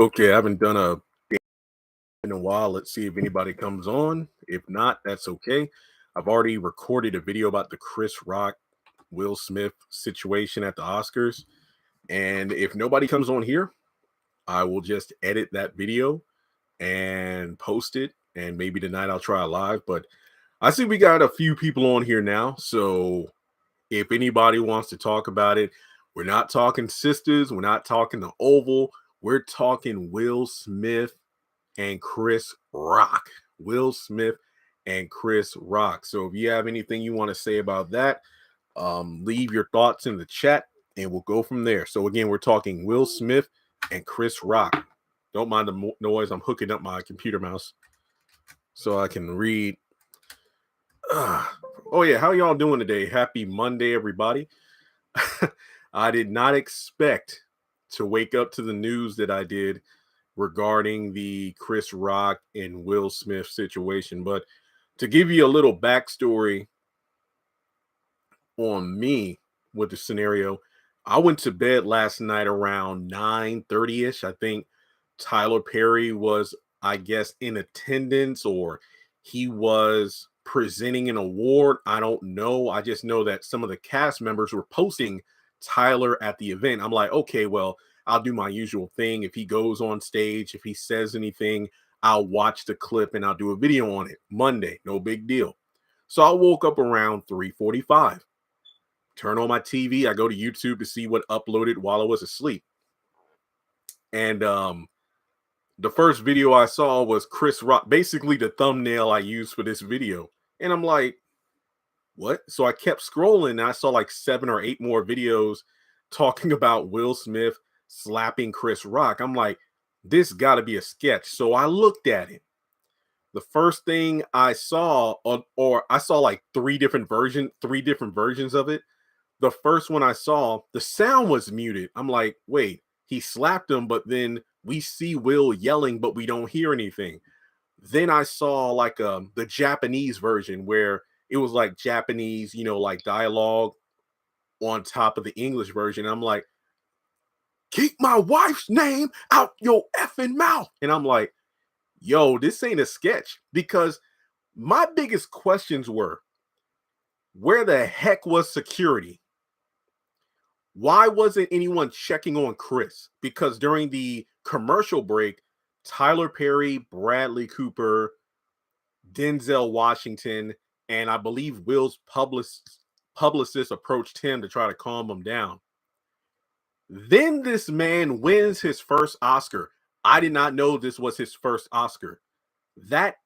Okay, I haven't done a in a while. Let's see if anybody comes on. If not, that's okay. I've already recorded a video about the Chris Rock, Will Smith situation at the Oscars. And if nobody comes on here, I will just edit that video and post it. And maybe tonight I'll try live. But I see we got a few people on here now. So if anybody wants to talk about it, we're not talking sisters. We're not talking the Oval. We're talking Will Smith and Chris Rock. Will Smith and Chris Rock. So if you have anything you want to say about that, leave your thoughts in the chat and we'll go from there. So again, we're talking Will Smith and Chris Rock. Don't mind the noise. I'm hooking up my computer mouse so I can read. Oh yeah, how y'all doing today? Happy Monday, everybody. I did not expect to wake up to the news that I did regarding the Chris Rock and Will Smith situation. But to give you a little backstory on me with the scenario, I went to bed last night around 9:30ish. I think Tyler Perry was, I guess, in attendance or he was presenting an award. I don't know. I just know that some of the cast members were posting Tyler at the event. I'm like, okay, well, I'll do my usual thing. If he goes on stage, if he says anything, I'll watch the clip and I'll do a video on it Monday. No big deal. So I woke up around 3:45. Turn on my TV. I go to YouTube to see what uploaded while I was asleep. And the first video I saw was Chris Rock, basically the thumbnail I used for this video. And I'm like, what? So I kept scrolling and I saw like 7 or 8 more videos talking about Will Smith slapping Chris Rock. I'm like, this got to be a sketch. So I looked at it. The first thing I saw, or I saw like three different versions of it. The first one I saw, the sound was muted. I'm like, wait, he slapped him, but then we see Will yelling, but we don't hear anything. Then I saw like the Japanese version where it was like Japanese, like dialogue on top of the English version. I'm like, keep my wife's name out your effing mouth. And I'm like, yo, this ain't a sketch. Because my biggest questions were, where the heck was security? Why wasn't anyone checking on Chris? Because during the commercial break, Tyler Perry, Bradley Cooper, Denzel Washington, and I believe Will's publicist approached him to try to calm him down. Then this man wins his first Oscar. I did not know this was his first Oscar. That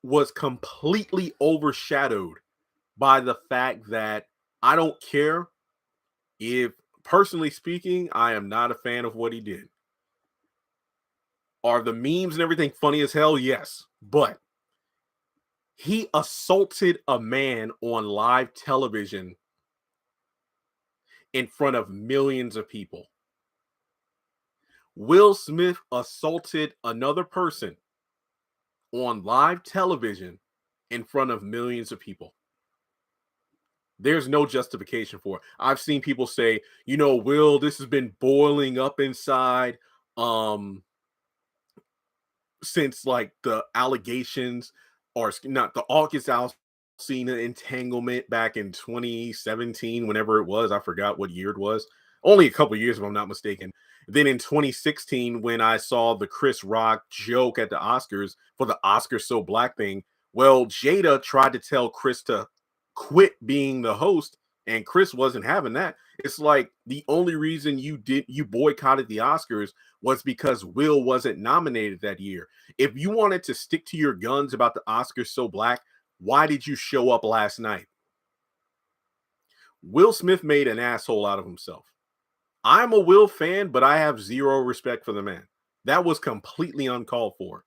was completely overshadowed by the fact that I don't care if, personally speaking, I am not a fan of what he did. Are the memes and everything funny as hell? Yes. But he assaulted a man on live television in front of millions of people. Will Smith assaulted another person on live television in front of millions of people. There's no justification for it. I've seen people say, Will, this has been boiling up inside since like the allegations, or not, the August Alsina entanglement back in 2017, whenever it was. I forgot what year it was. Only a couple years, if I'm not mistaken. Then in 2016, when I saw the Chris Rock joke at the Oscars for the Oscars So Black thing, well, Jada tried to tell Chris to quit being the host, and Chris wasn't having that. It's like the only reason you boycotted the Oscars was because Will wasn't nominated that year. If you wanted to stick to your guns about the Oscars So Black, why did you show up last night? Will Smith made an asshole out of himself. I'm a Will fan, but I have zero respect for the man. That was completely uncalled for.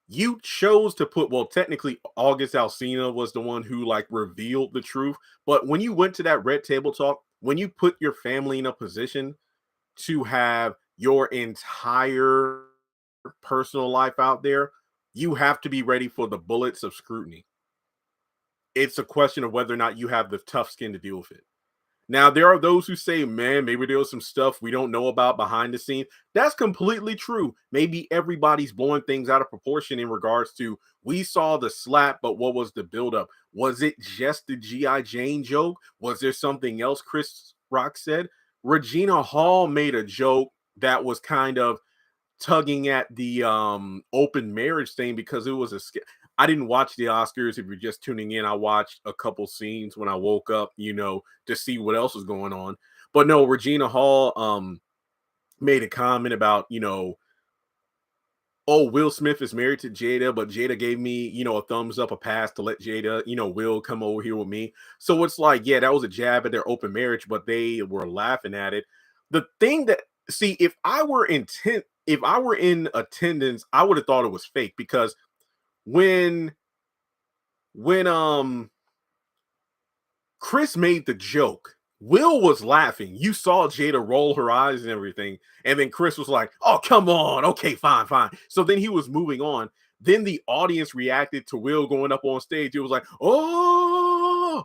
You chose to put, well, technically August Alsina was the one who like revealed the truth. But when you went to that Red Table Talk, when you put your family in a position to have your entire personal life out there, you have to be ready for the bullets of scrutiny. It's a question of whether or not you have the tough skin to deal with it. Now, there are those who say, man, maybe there was some stuff we don't know about behind the scene. That's completely true. Maybe everybody's blowing things out of proportion in regards to we saw the slap, but what was the buildup? Was it just the G.I. Jane joke? Was there something else Chris Rock said? Regina Hall made a joke that was kind of tugging at the open marriage thing because it was I didn't watch the Oscars. If you're just tuning in, I watched a couple scenes when I woke up, to see what else was going on. But no, Regina Hall made a comment about, oh, Will Smith is married to Jada, but Jada gave me, a thumbs up, a pass to let Jada, Will come over here with me. So it's like, yeah, that was a jab at their open marriage, but they were laughing at it. The thing that see, if I were in attendance, I would have thought it was fake because when when Chris made the joke, Will was laughing. You saw Jada roll her eyes and everything. And then Chris was like, oh, come on. Okay, fine, fine. So then he was moving on. Then the audience reacted to Will going up on stage. It was like, oh.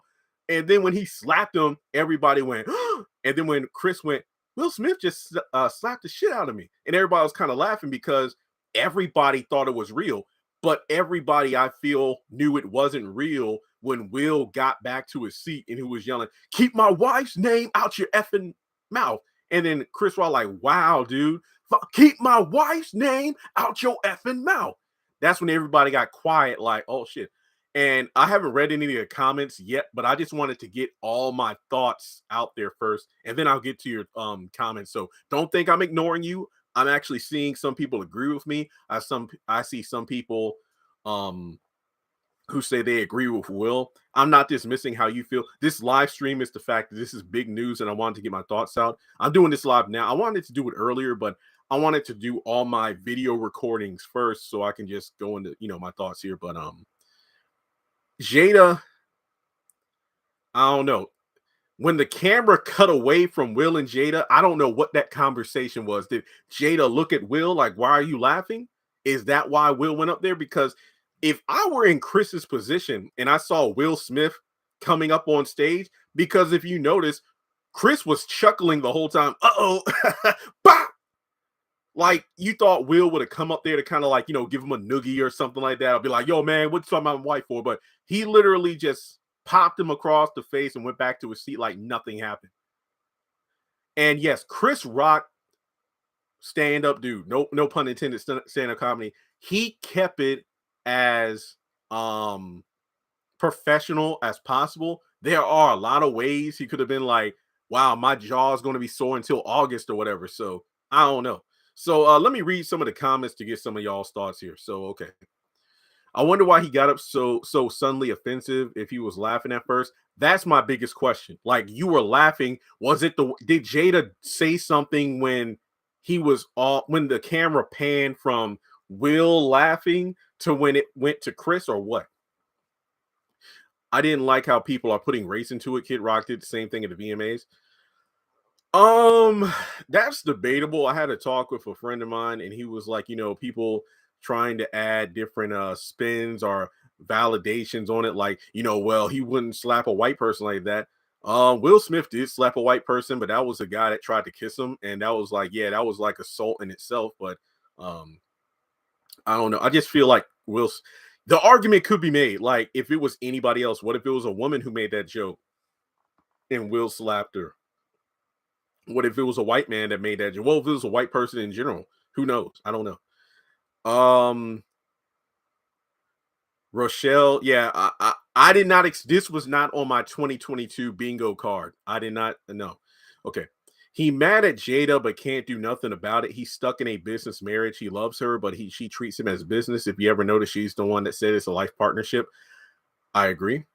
And then when he slapped him, everybody went, oh. And then when Chris went, Will Smith just slapped the shit out of me. And everybody was kind of laughing because everybody thought it was real. But everybody, I feel, knew it wasn't real when Will got back to his seat and he was yelling, keep my wife's name out your effing mouth. And then Chris Rock like, wow, dude, keep my wife's name out your effing mouth. That's when everybody got quiet, like, oh shit. And I haven't read any of the comments yet, but I just wanted to get all my thoughts out there first, and then I'll get to your comments. So don't think I'm ignoring you. I'm actually seeing some people agree with me. I see some people um who say they agree with Will. I'm not dismissing how you feel. This live stream is the fact that this is big news and I wanted to get my thoughts out. I'm doing this live now. I wanted to do it earlier, but I wanted to do all my video recordings first so I can just go into, my thoughts here. But Jada, I don't know. When the camera cut away from Will and Jada, I don't know what that conversation was. Did Jada look at Will like, why are you laughing? Is that why Will went up there? Because if I were in Chris's position and I saw Will Smith coming up on stage, because if you notice, Chris was chuckling the whole time. Uh-oh. Bah! Like you thought Will would have come up there to kind of like, give him a noogie or something like that. I'll be like, yo, man, what's talking about my wife for? But he literally just popped him across the face and went back to his seat like nothing happened. And yes, Chris Rock, stand-up dude, no pun intended, stand-up comedy. He kept it as professional as possible. There are a lot of ways he could have been like, wow, my jaw is going to be sore until August or whatever. So I don't know. So let me read some of the comments to get some of y'all's thoughts here. So okay. I wonder why he got up so suddenly offensive if he was laughing at first. That's my biggest question. Like you were laughing. Was it did Jada say something when when the camera panned from Will laughing to when it went to Chris or what? I didn't like how people are putting race into it. Kid Rock did the same thing at the VMAs. That's debatable. I had a talk with a friend of mine, and he was like, people trying to add different spins or validations on it, like, well, he wouldn't slap a white person like that. Will Smith did slap a white person, but that was a guy that tried to kiss him, and that was like, yeah, that was like assault in itself. But I don't know. I just feel like the argument could be made, like if it was anybody else, what if it was a woman who made that joke and Will slapped her? What if it was a white man that made that joke? Well, if it was a white person in general, who knows? I don't know. Rochelle, yeah, I did not. This was not on my 2022 bingo card. I did not know. Okay, he mad at Jada but can't do nothing about it. He's stuck in a business marriage. He loves her, but she treats him as business. If you ever notice, she's the one that said it's a life partnership. I agree.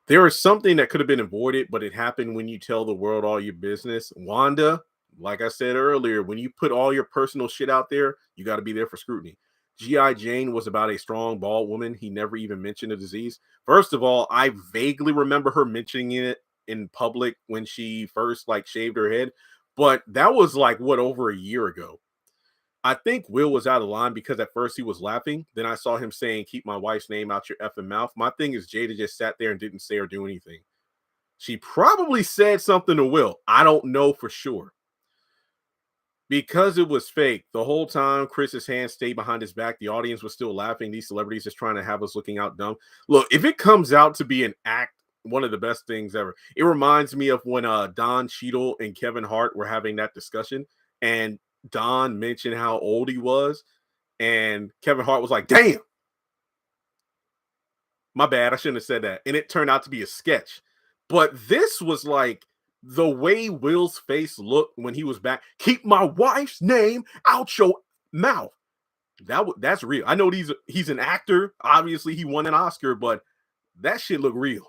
There is something that could have been avoided, but it happened when you tell the world all your business. Wanda, like I said earlier, when you put all your personal shit out there, you got to be there for scrutiny. G.I. Jane was about a strong, bald woman. He never even mentioned the disease. First of all, I vaguely remember her mentioning it in public when she first shaved her head, but that was over a year ago. I think Will was out of line because at first he was laughing. Then I saw him saying, keep my wife's name out your effing mouth. My thing is Jada just sat there and didn't say or do anything. She probably said something to Will. I don't know for sure. Because it was fake, the whole time Chris's hand stayed behind his back, the audience was still laughing. These celebrities just trying to have us looking out dumb. Look, if it comes out to be an act, one of the best things ever. It reminds me of when Don Cheadle and Kevin Hart were having that discussion, and Don mentioned how old he was, and Kevin Hart was like, "Damn, my bad, I shouldn't have said that." And it turned out to be a sketch. But this was like the way Will's face looked when he was back. Keep my wife's name out your mouth. That's real. I know he's an actor. Obviously, he won an Oscar, but that shit looked real.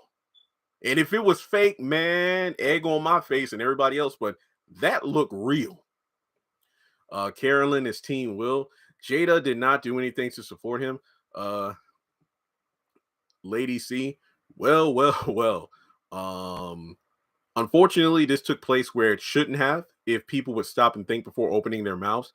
And if it was fake, man, egg on my face and everybody else, but that looked real. Carolyn is Team Will. Jada did not do anything to support him. Lady C, well. Unfortunately, this took place where it shouldn't have. If people would stop and think before opening their mouths.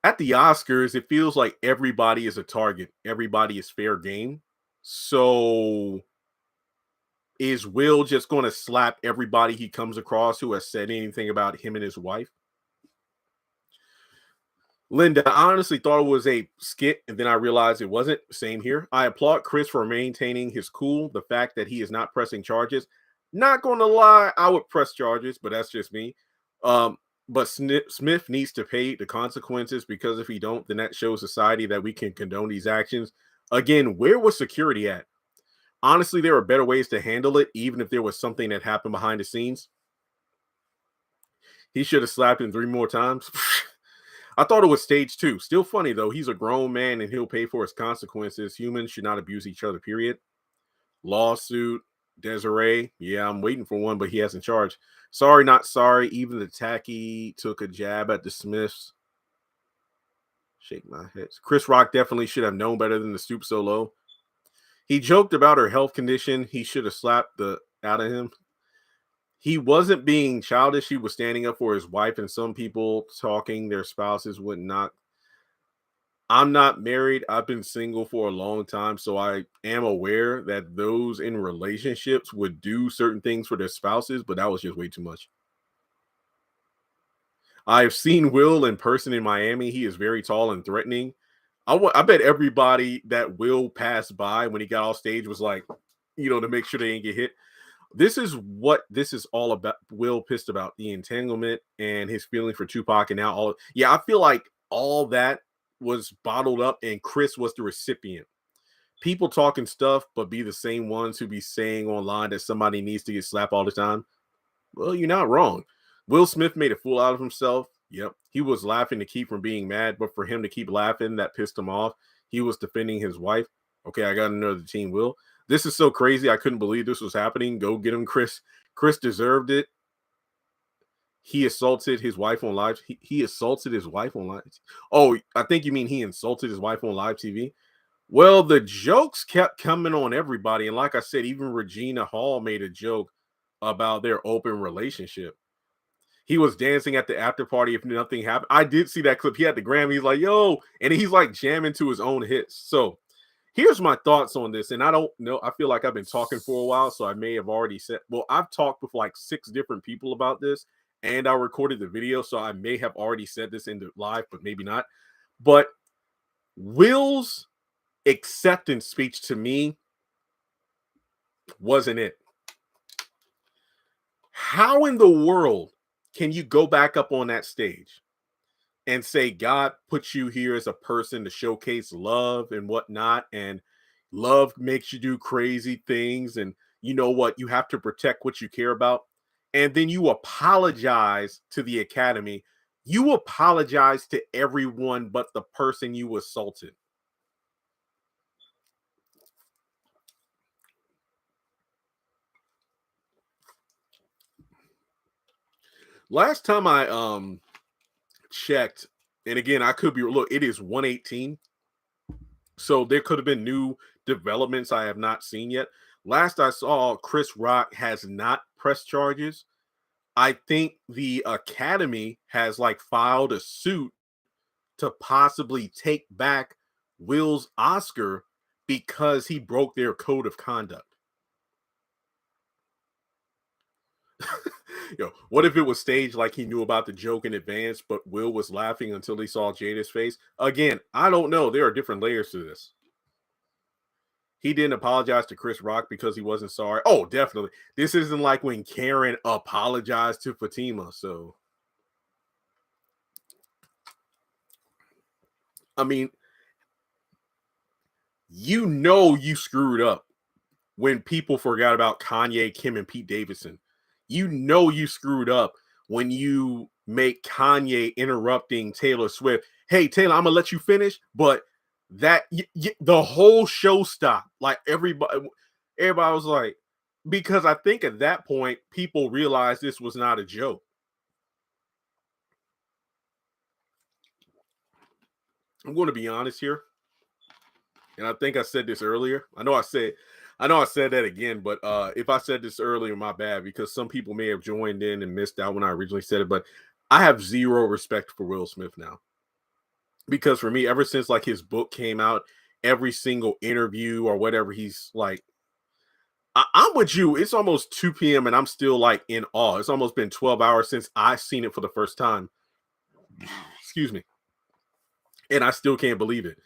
At the Oscars, it feels like everybody is a target. Everybody is fair game. So is Will just going to slap everybody he comes across who has said anything about him and his wife? Linda, I honestly thought it was a skit, and then I realized it wasn't. Same here. I applaud Chris for maintaining his cool. The fact that he is not pressing charges. Not going to lie, I would press charges, but that's just me. But Smith needs to pay the consequences, because if he don't, then that shows society that we can condone these actions. Again, where was security at? Honestly, there are better ways to handle it, even if there was something that happened behind the scenes. He should have slapped him 3 more times. I thought it was stage 2. Still funny, though. He's a grown man and he'll pay for his consequences. Humans should not abuse each other, period. Lawsuit. Desiree. Yeah, I'm waiting for one, but he hasn't charged. Sorry, not sorry. Even the tacky took a jab at the Smiths. Shake my head. Chris Rock definitely should have known better than to stoop so low. He joked about her health condition. He should have slapped the out of him. He wasn't being childish. He was standing up for his wife, and some people talking their spouses would not. I'm not married. I've been single for a long time, so I am aware that those in relationships would do certain things for their spouses, but that was just way too much. I've seen Will in person in Miami. He is very tall and threatening. I bet everybody that Will passed by when he got off stage was like, to make sure they didn't get hit. This is what this is all about. Will pissed about the entanglement and his feeling for Tupac, and now all. Yeah, I feel like all that was bottled up, and Chris was the recipient. People talking stuff, but be the same ones who be saying online that somebody needs to get slapped all the time. Well, you're not wrong. Will Smith made a fool out of himself. Yep. He was laughing to keep from being mad, but for him to keep laughing, that pissed him off. He was defending his wife. Okay, I got another team, Will. This is so crazy. I couldn't believe this was happening. Go get him, Chris. Chris deserved it. He assaulted his wife on live. He assaulted his wife on live. Oh, I think you mean he insulted his wife on live TV. Well, the jokes kept coming on everybody. And like I said, even Regina Hall made a joke about their open relationship. He was dancing at the after party if nothing happened. I did see that clip. He had the Grammy. He's like, yo, and he's like jamming to his own hits. So here's my thoughts on this. And I don't know. I feel like I've been talking for a while, so I may have already said, well, I've talked with like 6 different people about this, and I recorded the video, so I may have already said this in the live, but maybe not. But Will's acceptance speech to me wasn't it. How in the world can you go back up on that stage and say God put you here as a person to showcase love and whatnot, and love makes you do crazy things, and you know what, you have to protect what you care about, and then you apologize to the Academy, you apologize to everyone but the person you assaulted? Last time I checked, and again, I could be, look, it is 118. So there could have been new developments I have not seen yet. Last I saw, Chris Rock has not pressed charges. I think the Academy has like filed a suit to possibly take back Will's Oscar because he broke their code of conduct. What if it was staged like he knew about the joke in advance, but Will was laughing until he saw Jada's face? Again, I don't know. There are different layers to this. He didn't apologize to Chris Rock because he wasn't sorry. Oh, definitely. This isn't like when Karen apologized to Fatima. So, I mean, you screwed up when people forgot about Kanye, Kim, and Pete Davidson. You screwed up when you make Kanye interrupting Taylor Swift. Hey, Taylor, I'm gonna let you finish, but the whole show stopped. Like everybody was like, because I think at that point people realized this was not a joke. I'm going to be honest here, and I think I said this earlier. I know I said that again, but if I said this earlier, my bad, because some people may have joined in and missed out when I originally said it. But I have zero respect for Will Smith now, because for me, ever since like his book came out, every single interview or whatever, he's like, I'm with you. It's almost 2 p.m. and I'm still like in awe. It's almost been 12 hours since I seen it for the first time. Excuse me. And I still can't believe it.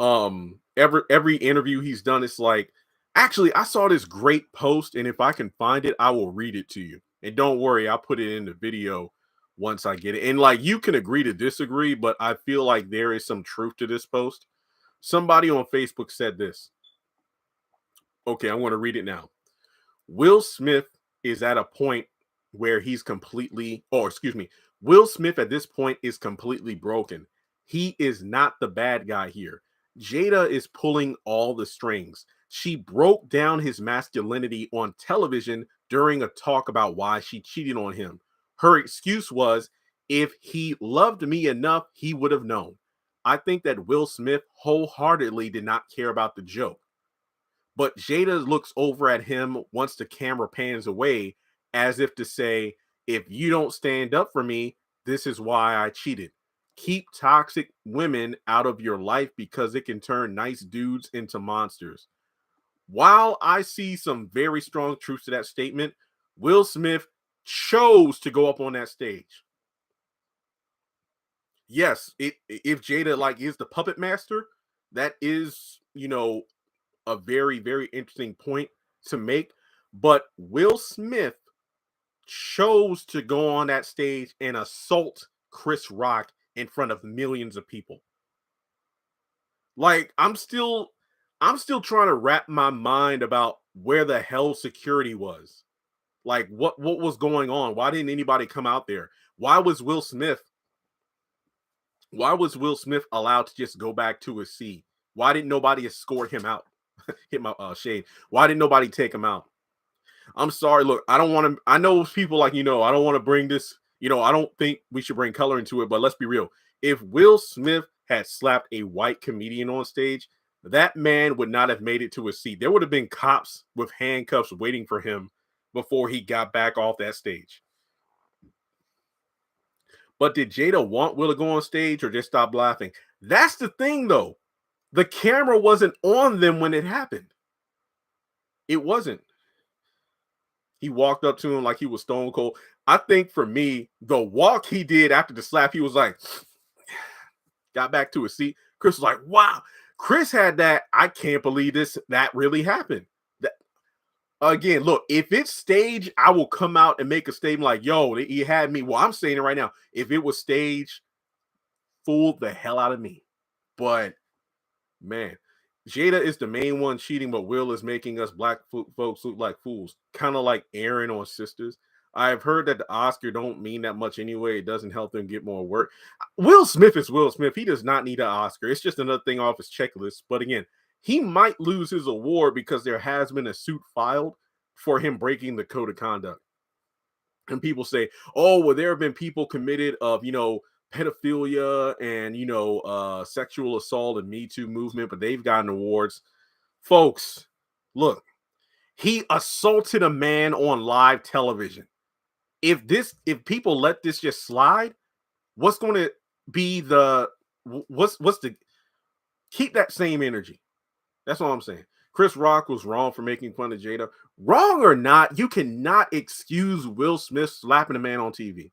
Every interview he's done, it's like, actually, I saw this great post, and if I can find it, I will read it to you. And don't worry, I'll put it in the video once I get it. And like, you can agree to disagree, but I feel like there is some truth to this post. Somebody on Facebook said this. Okay, I'm going to read it now. Will Smith is at a point where he's completely, or excuse me, Will Smith at this point is completely broken. He is not the bad guy here. Jada is pulling all the strings. She broke down his masculinity on television during a talk about why she cheated on him. Her excuse was, if he loved me enough, he would have known. I think that Will Smith wholeheartedly did not care about the joke. But Jada looks over at him once the camera pans away, as if to say, if you don't stand up for me, this is why I cheated. Keep toxic women out of your life because it can turn nice dudes into monsters. While I see some very strong truth to that statement, Will Smith chose to go up on that stage. Yes, if Jada like is the puppet master, that is, a very, very interesting point to make. But Will Smith chose to go on that stage and assault Chris Rock in front of millions of people. Like, I'm still trying to wrap my mind about where the hell security was. Like, what was going on? Why didn't anybody come out there? Why was Will Smith allowed to just go back to his seat? Why didn't nobody escort him out? Hit my shade. Why didn't nobody take him out? I'm sorry. Look, I don't want to. I know people like, I don't want to bring this. I don't think we should bring color into it. But let's be real. If Will Smith had slapped a white comedian on stage, that man would not have made it to his seat. There would have been cops with handcuffs waiting for him before he got back off that stage. But did Jada want Will to go on stage or just stop laughing? That's the thing, though. The camera wasn't on them when it happened. It wasn't. He walked up to him like he was stone cold. I think for me, the walk he did after the slap, he was like, got back to his seat. Chris was like, wow. Chris had that. I can't believe that really happened. Again, look, if it's staged, I will come out and make a statement like, yo, he had me. Well, I'm saying it right now. If it was staged, fooled the hell out of me. But man, Jada is the main one cheating, but Will is making us black folks look like fools. Kind of like Aaron on Sisters. I've heard that the Oscar don't mean that much anyway. It doesn't help them get more work. Will Smith is Will Smith. He does not need an Oscar. It's just another thing off his checklist. But again, he might lose his award because there has been a suit filed for him breaking the code of conduct. And people say, oh, well, there have been people committed of, pedophilia and, sexual assault and Me Too movement, but they've gotten awards. Folks, look, he assaulted a man on live television. If people let this just slide, what's going to be what's the keep that same energy. That's all I'm saying. Chris Rock was wrong for making fun of Jada. Wrong or not, you cannot excuse Will Smith slapping a man on TV.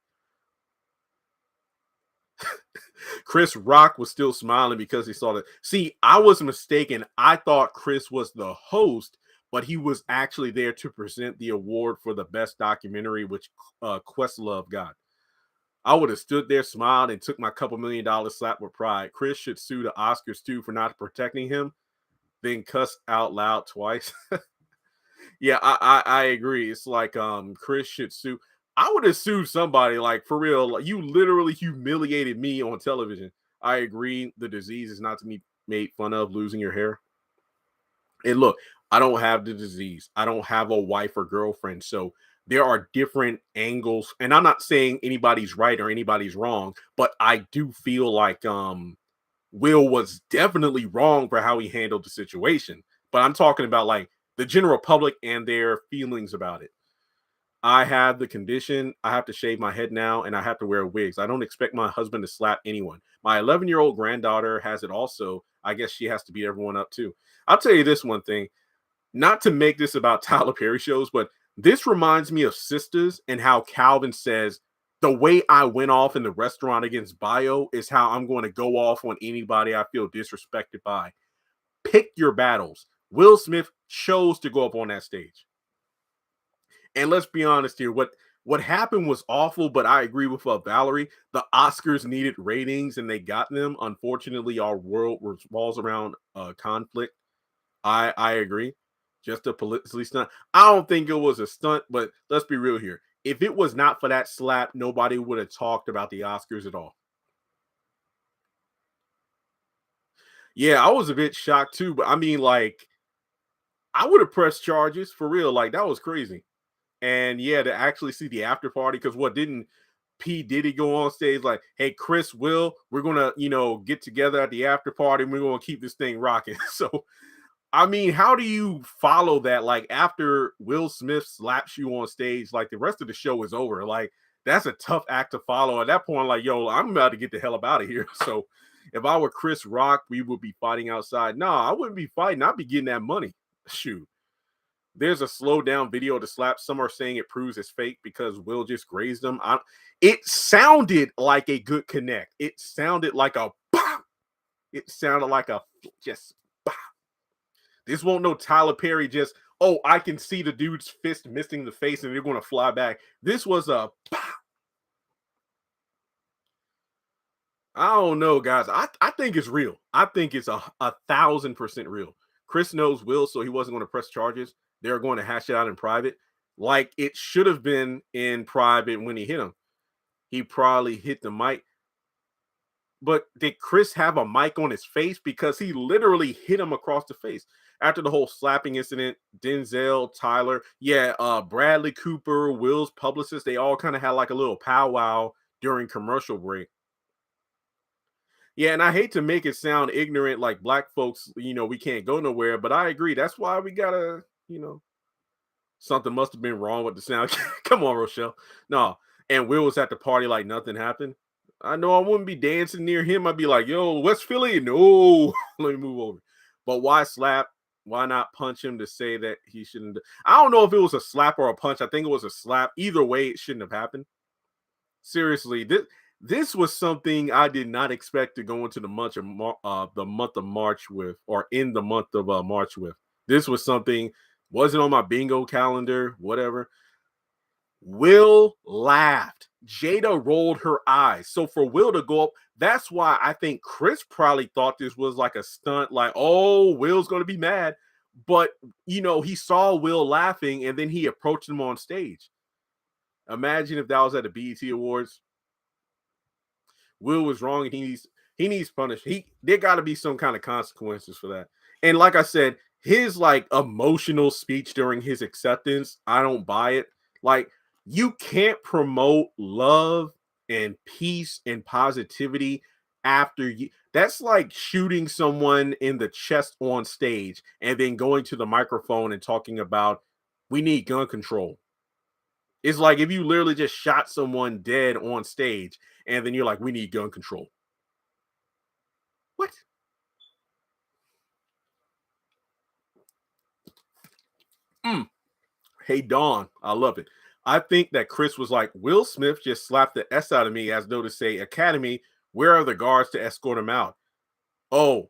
Chris Rock was still smiling because he saw that. See, I was mistaken. I thought Chris was the host, but he was actually there to present the award for the best documentary, which Questlove got. I would have stood there, smiled, and took my couple $1 million slap with pride. Chris should sue the Oscars too for not protecting him, then cuss out loud twice. Yeah, I agree. It's like Chris should sue. I would have sued somebody, like, for real. Like, you literally humiliated me on television. I agree the disease is not to be made fun of, losing your hair. And look, I don't have the disease. I don't have a wife or girlfriend. So there are different angles. And I'm not saying anybody's right or anybody's wrong, but I do feel like Will was definitely wrong for how he handled the situation. But I'm talking about like the general public and their feelings about it. I have the condition. I have to shave my head now and I have to wear wigs. I don't expect my husband to slap anyone. My 11-year-old granddaughter has it also. I guess she has to beat everyone up too. I'll tell you this one thing, not to make this about Tyler Perry shows, but this reminds me of Sisters and how Calvin says, the way I went off in the restaurant against Bio is how I'm going to go off on anybody I feel disrespected by. Pick your battles. Will Smith chose to go up on that stage. And let's be honest here, what happened was awful, but I agree with Valerie. The Oscars needed ratings and they got them. Unfortunately, our world revolves around conflict. I agree. Just a politically stunt. I don't think it was a stunt, but let's be real here. If it was not for that slap, nobody would have talked about the Oscars at all. Yeah, I was a bit shocked too, but I mean, like, I would have pressed charges for real. Like, that was crazy. And yeah, to actually see the after party, because what didn't P. Diddy go on stage like, hey, Chris, Will, we're gonna, get together at the after party and we're gonna keep this thing rocking. So I mean, how do you follow that? Like, after Will Smith slaps you on stage, like, the rest of the show is over. Like, that's a tough act to follow. At that point, like, yo, I'm about to get the hell up out of here. So if I were Chris Rock, we would be fighting outside. No, I wouldn't be fighting. I'd be getting that money. Shoot. There's a slow down video to slap. Some are saying it proves it's fake because Will just grazed them. It sounded like a good connect. It sounded like a bop. It sounded like a just bop. This won't no Tyler Perry just, oh, I can see the dude's fist missing the face and they're going to fly back. This was a bop. I don't know, guys. I think it's real. I think it's a 1,000% real. Chris knows Will, so he wasn't going to press charges. They're going to hash it out in private. Like it should have been in private when he hit him. He probably hit the mic. But did Chris have a mic on his face? Because he literally hit him across the face. After the whole slapping incident, Denzel, Tyler, yeah, Bradley Cooper, Will's publicist, they all kind of had like a little powwow during commercial break. Yeah, and I hate to make it sound ignorant, like black folks, we can't go nowhere, but I agree. That's why we gotta, something must have been wrong with the sound. Come on, Rochelle. No. And Will was at the party like nothing happened. I know I wouldn't be dancing near him. I'd be like, yo, West Philly. No, let me move over. But why slap? Why not punch him to say that he shouldn't? I don't know if it was a slap or a punch. I think it was a slap. Either way, it shouldn't have happened. Seriously, this was something I did not expect to go into the month of March with, or in the month of March with. This was something wasn't on my bingo calendar, whatever. Will laughed. Jada rolled her eyes. So for Will to go up, that's why I think Chris probably thought this was like a stunt, like, oh, Will's going to be mad. But, he saw Will laughing and then he approached him on stage. Imagine if that was at the BET Awards. Will was wrong and he needs punished. There got to be some kind of consequences for that. And like I said, his like emotional speech during his acceptance, I don't buy it. Like, you can't promote love and peace and positivity after you. That's like shooting someone in the chest on stage and then going to the microphone and talking about we need gun control. It's like if you literally just shot someone dead on stage and then you're like, we need gun control. What? Hey, Dawn, I love it. I think that Chris was like, Will Smith just slapped the S out of me as though to say, Academy, where are the guards to escort him out? Oh,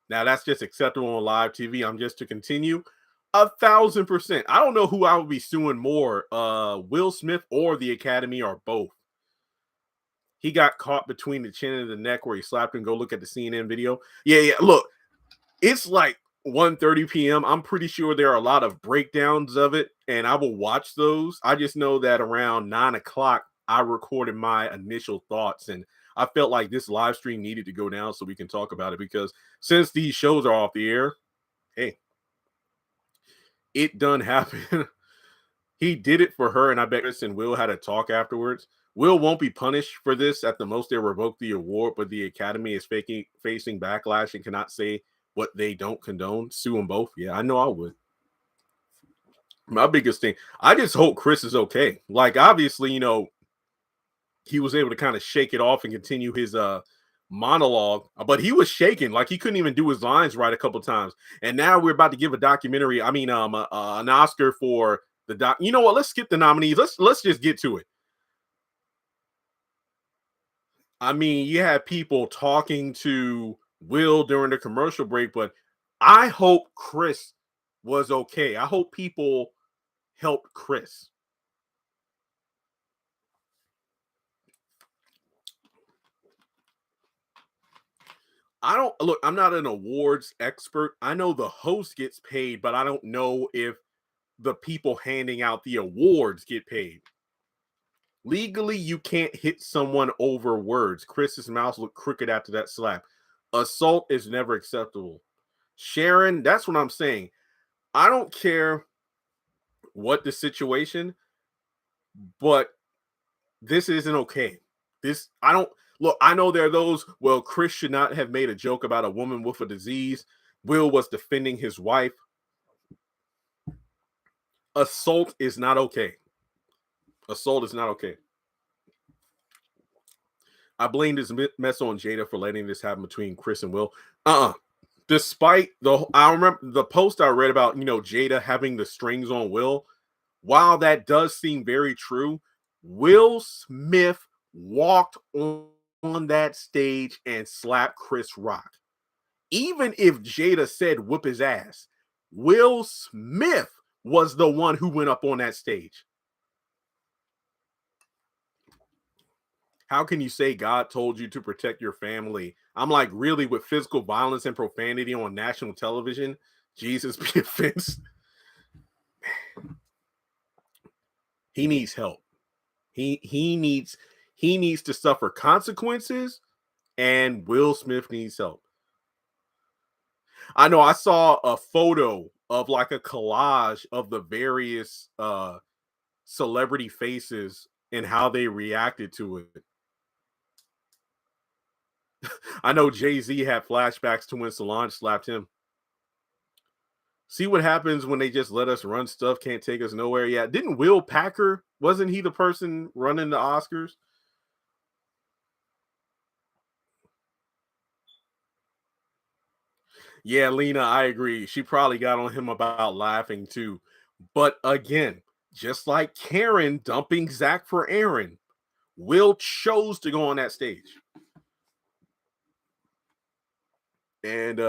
now that's just acceptable on live TV. I'm just to continue. 1,000%. I don't know who I would be suing more, Will Smith or the Academy or both. He got caught between the chin and the neck where he slapped him. Go look at the CNN video. Yeah. Look, it's like 1:30 p.m. I'm pretty sure there are a lot of breakdowns of it, and I will watch those. I just know that around 9 o'clock, I recorded my initial thoughts, and I felt like this live stream needed to go down so we can talk about it because since these shows are off the air, hey, it done happened. He did it for her, and I bet Chris and Will had a talk afterwards. Will won't be punished for this. At the most, they revoke the award, but the Academy is facing backlash and cannot say what they don't condone. Sue them both. Yeah, I know I would. My biggest thing, I just hope Chris is okay. Like, obviously, he was able to kind of shake it off and continue his monologue, but he was shaking, like he couldn't even do his lines right a couple times. And now we're about to give a documentary. I mean, an Oscar for the doc. You know what? Let's skip the nominees. Let's just get to it. I mean, you had people talking to Will during the commercial break, but I hope Chris was okay. I hope people helped Chris. I don't look, I'm not an awards expert. I know the host gets paid, but I don't know if the people handing out the awards get paid. Legally, you can't hit someone over words. Chris's mouth looked crooked after that slap. Assault is never acceptable. Sharon, that's what I'm saying. I don't care what the situation, but this isn't okay. This, I don't look, I know there are those, well, Chris should not have made a joke about a woman with a disease. Will was defending his wife. Assault is not okay. Assault is not okay. I blame this mess on Jada for letting this happen between Chris and Will. Despite I remember the post I read about, Jada having the strings on Will. While that does seem very true, Will Smith walked on that stage and slapped Chris Rock. Even if Jada said whoop his ass, Will Smith was the one who went up on that stage. How can you say God told you to protect your family? I'm like, really, with physical violence and profanity on national television? Jesus be offense. He needs help. He needs to suffer consequences, and Will Smith needs help. I know I saw a photo of like a collage of the various celebrity faces and how they reacted to it. I know Jay-Z had flashbacks to when Solange slapped him. See what happens when they just let us run stuff, can't take us nowhere. Yeah, didn't Will Packer, wasn't he the person running the Oscars? Yeah, Lena, I agree. She probably got on him about laughing too. But again, just like Karen dumping Zach for Aaron, Will chose to go on that stage. And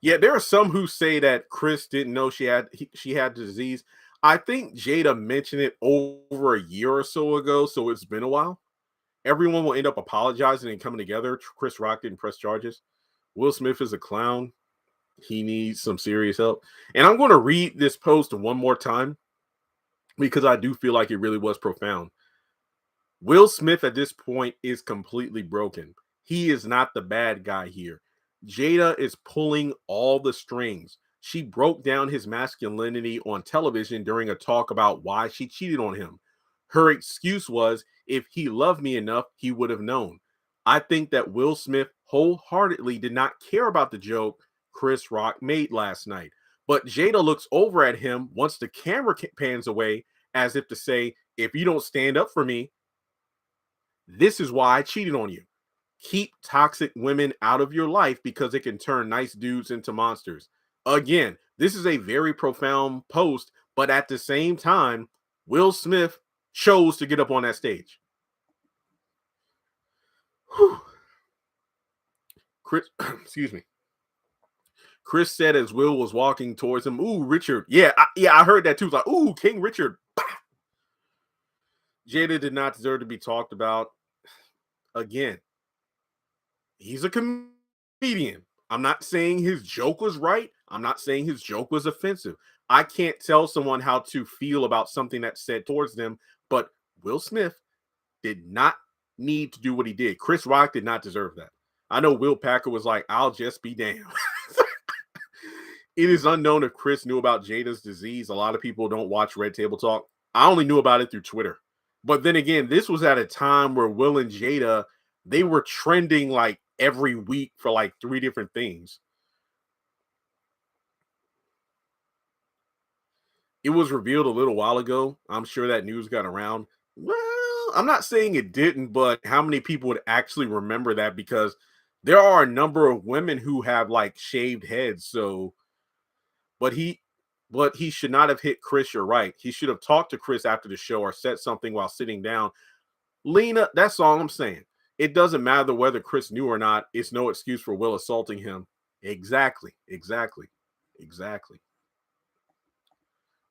yeah, there are some who say that Chris didn't know she had the disease. I think Jada mentioned it over a year or so ago, so it's been a while. Everyone will end up apologizing and coming together. Chris Rock didn't press charges. Will Smith is a clown. He needs some serious help. And I'm going to read this post one more time because I do feel like it really was profound. Will Smith at this point is completely broken. He is not the bad guy here. Jada is pulling all the strings. She broke down his masculinity on television during a talk about why she cheated on him. Her excuse was, if he loved me enough, he would have known. I think that Will Smith wholeheartedly did not care about the joke Chris Rock made last night. But Jada looks over at him once the camera pans away as if to say, if you don't stand up for me, this is why I cheated on you. Keep toxic women out of your life because it can turn nice dudes into monsters. Again, this is a very profound post, but at the same time, Will Smith chose to get up on that stage. Whew. Chris, excuse me. Chris said as Will was walking towards him, "Ooh, Richard." Yeah, I heard that too. It's like, "Ooh, King Richard." Jada did not deserve to be talked about. Again, he's a comedian. I'm not saying his joke was right. I'm not saying his joke was offensive. I can't tell someone how to feel about something that's said towards them, but Will Smith did not need to do what he did. Chris Rock did not deserve that. I know Will Packer was like, "I'll just be damned." It is unknown if Chris knew about Jada's disease. A lot of people don't watch Red Table Talk. I only knew about it through Twitter. But then again, this was at a time where Will and Jada, they were trending like every week for like 3 different things. It was revealed a little while ago. I'm sure that news got around. Well, I'm not saying it didn't, but how many people would actually remember that? Because there are a number of women who have like shaved heads. So, but he should not have hit Chris. You're right. He should have talked to Chris after the show or said something while sitting down. Lena, that's all I'm saying. It doesn't matter whether Chris knew or not. It's no excuse for Will assaulting him. Exactly. Exactly. Exactly.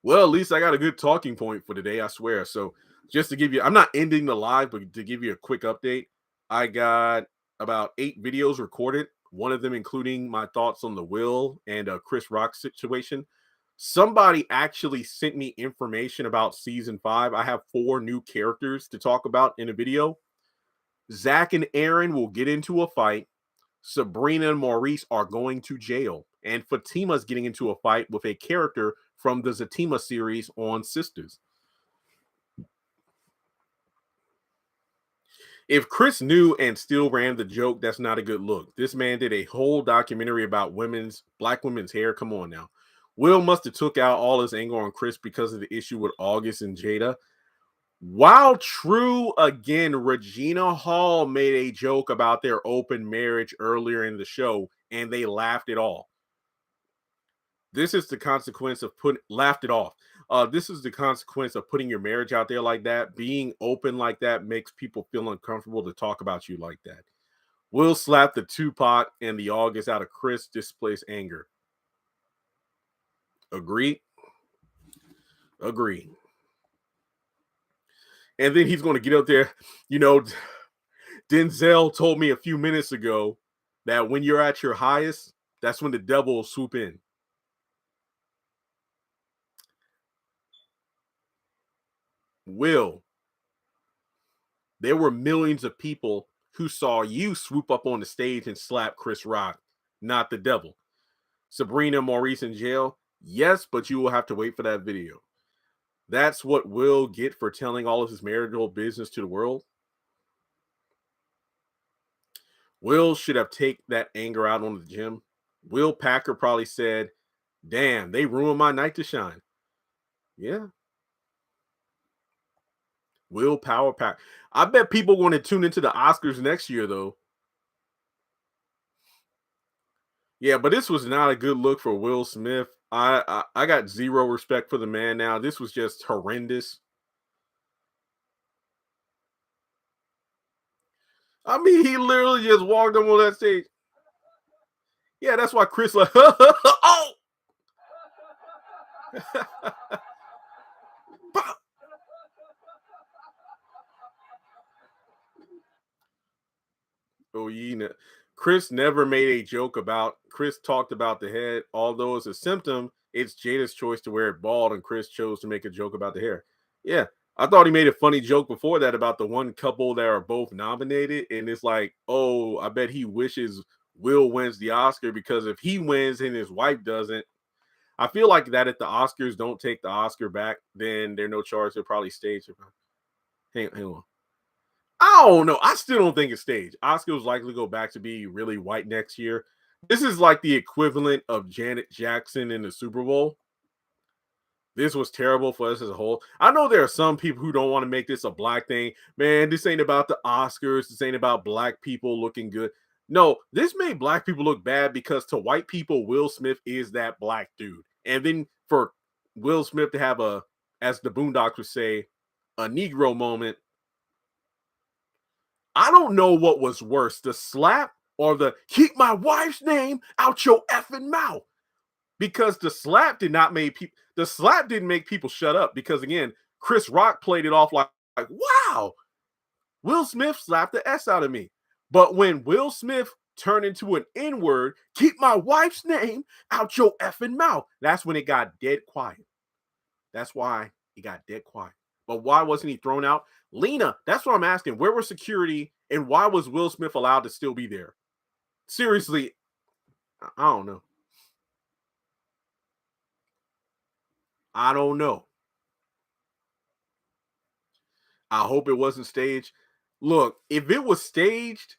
Well, at least I got a good talking point for today, I swear. So, just to give you, I'm not ending the live, but to give you a quick update, I got about 8 videos recorded, one of them including my thoughts on the Will and Chris Rock situation. Somebody actually sent me information about season 5. I have 4 new characters to talk about in a video. Zach and Aaron will get into a fight. Sabrina and Maurice are going to jail. And Fatima's getting into a fight with a character from the Zatima series on Sisters. If Chris knew and still ran the joke, that's not a good look. This man did a whole documentary about black women's hair. Come on now. Will must have took out all his anger on Chris because of the issue with August and Jada. While true, again, Regina Hall made a joke about their open marriage earlier in the show, and they laughed it off. This is the consequence of laughed it off. This is the consequence of putting your marriage out there like that. Being open like that makes people feel uncomfortable to talk about you like that. Will slap the Tupac and the August out of Chris displays anger. Agree? Agree. And then he's going to get up there. You know, Denzel told me a few minutes ago that when you're at your highest, that's when the devil will swoop in. Will, there were millions of people who saw you swoop up on the stage and slap Chris Rock, not the devil. Sabrina Maurice in jail? Yes, but you will have to wait for that video. That's what Will get for telling all of his marital business to the world. Will should have taken that anger out on the gym. Will Packer probably said, "Damn, they ruined my night to shine." Yeah. Will Power Pack. I bet people want to tune into the Oscars next year, though. Yeah, but this was not a good look for Will Smith. I got zero respect for the man now. This was just horrendous. I mean, he literally just walked up on that stage. Yeah, that's why Chris like, oh, oh, Chris never made a joke about. Chris talked about the head, although it's a symptom. It's Jada's choice to wear it bald, and Chris chose to make a joke about the hair. Yeah, I thought he made a funny joke before that about the one couple that are both nominated, and it's like, oh, I bet he wishes Will wins the Oscar because if he wins and his wife doesn't, I feel like that if the Oscars don't take the Oscar back, then they're no charge. They'll probably stage it. Hang on. I don't know. I still don't think it's staged. Oscar was likely to go back to be really white next year. This is like the equivalent of Janet Jackson in the Super Bowl. This was terrible for us as a whole. I know there are some people who don't want to make this a black thing. Man, this ain't about the Oscars. This ain't about black people looking good. No, this made black people look bad because to white people, Will Smith is that black dude. And then for Will Smith to have a, as the Boondocks would say, a Negro moment. I don't know what was worse, the slap or the keep my wife's name out your effing mouth. Because the slap didn't make people shut up. Because again, Chris Rock played it off like wow, Will Smith slapped the S out of me. But when Will Smith turned into an N-word, keep my wife's name out your effing mouth, that's when it got dead quiet. That's why it got dead quiet. But why wasn't he thrown out? Lena, that's what I'm asking. Where was security and why was Will Smith allowed to still be there? Seriously, I don't know. I don't know. I hope it wasn't staged. Look, if it was staged,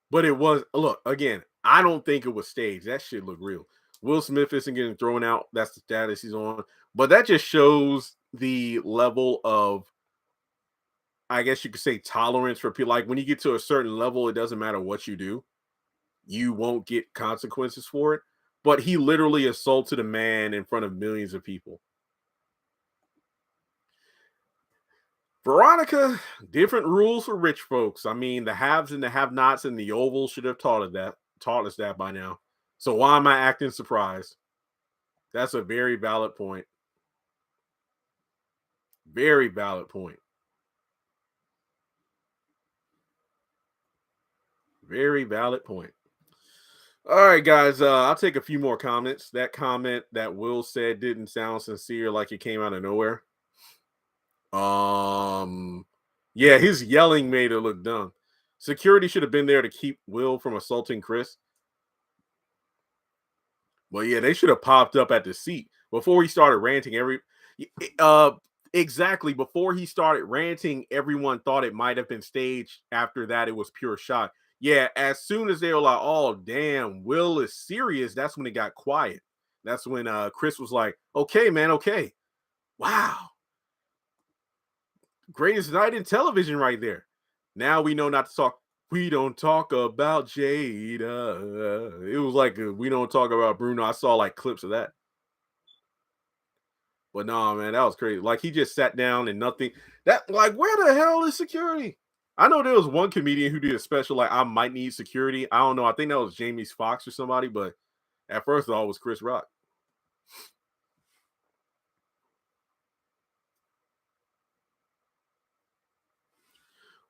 but it was, look, again, I don't think it was staged. That shit looked real. Will Smith isn't getting thrown out. That's the status he's on. But that just shows the level of, I guess you could say, tolerance for people. Like when you get to a certain level, it doesn't matter what you do, you won't get consequences for it. But he literally assaulted a man in front of millions of people. Veronica, different rules for rich folks. I mean, the haves and the have-nots in the Oval should have taught us that by now. So why am I acting surprised? That's a very valid point. Very valid point. Very valid point. All right, guys. I'll take a few more comments. That comment that Will said didn't sound sincere, like it came out of nowhere. Yeah, his yelling made it look dumb. Security should have been there to keep Will from assaulting Chris. Well, yeah, they should have popped up at the seat before he started ranting. Exactly before he started ranting, everyone thought it might have been staged. After that, it was pure shock. Yeah, as soon as they were like, "Oh, damn, Will is serious," that's when it got quiet. That's when Chris was like, "Okay, man, okay, wow, greatest night in television right there." Now we know not to talk. We don't talk about Jada. It was like we don't talk about Bruno. I saw like clips of that. But no, man, that was crazy. Like he just sat down and nothing. That like where the hell is security? I know there was one comedian who did a special like I might need security. I don't know. I think that was Jamie Foxx or somebody, but at first it all was Chris Rock.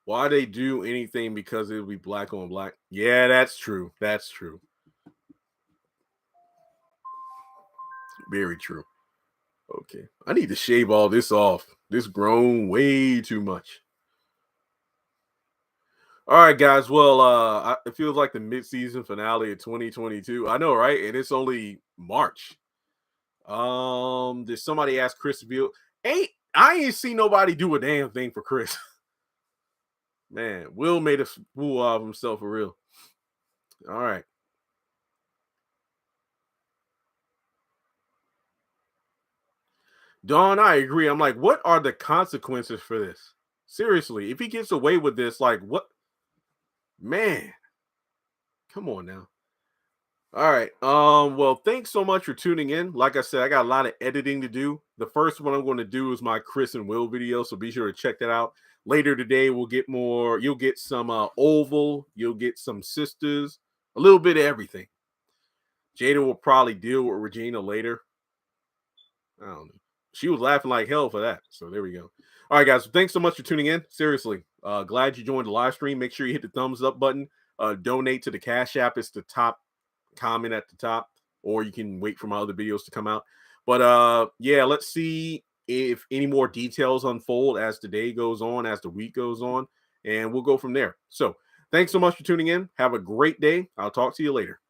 Why they do anything because it'll be black on black? Yeah, that's true. That's true. Very true. Okay. I need to shave all this off. This grown way too much. All right, guys. Well, it feels like the mid-season finale of 2022. I know, right? And it's only March. Did somebody ask Chris to build? I ain't seen nobody do a damn thing for Chris. Man, Will made a fool of himself for real. All right. Dawn, I agree. I'm like, what are the consequences for this? Seriously, if he gets away with this, like what man? Come on now. All right. Well, thanks so much for tuning in. Like I said, I got a lot of editing to do. The first one I'm going to do is my Chris and Will video, so be sure to check that out. Later today, we'll get more. You'll get some Oval, you'll get some sisters, a little bit of everything. Jada will probably deal with Regina later. I don't know. She was laughing like hell for that. So there we go. All right, guys. Thanks so much for tuning in. Seriously, glad you joined the live stream. Make sure you hit the thumbs up button. Donate to the Cash App. It's the top comment at the top, or you can wait for my other videos to come out. But yeah, let's see if any more details unfold as the day goes on, as the week goes on, and we'll go from there. So thanks so much for tuning in. Have a great day. I'll talk to you later.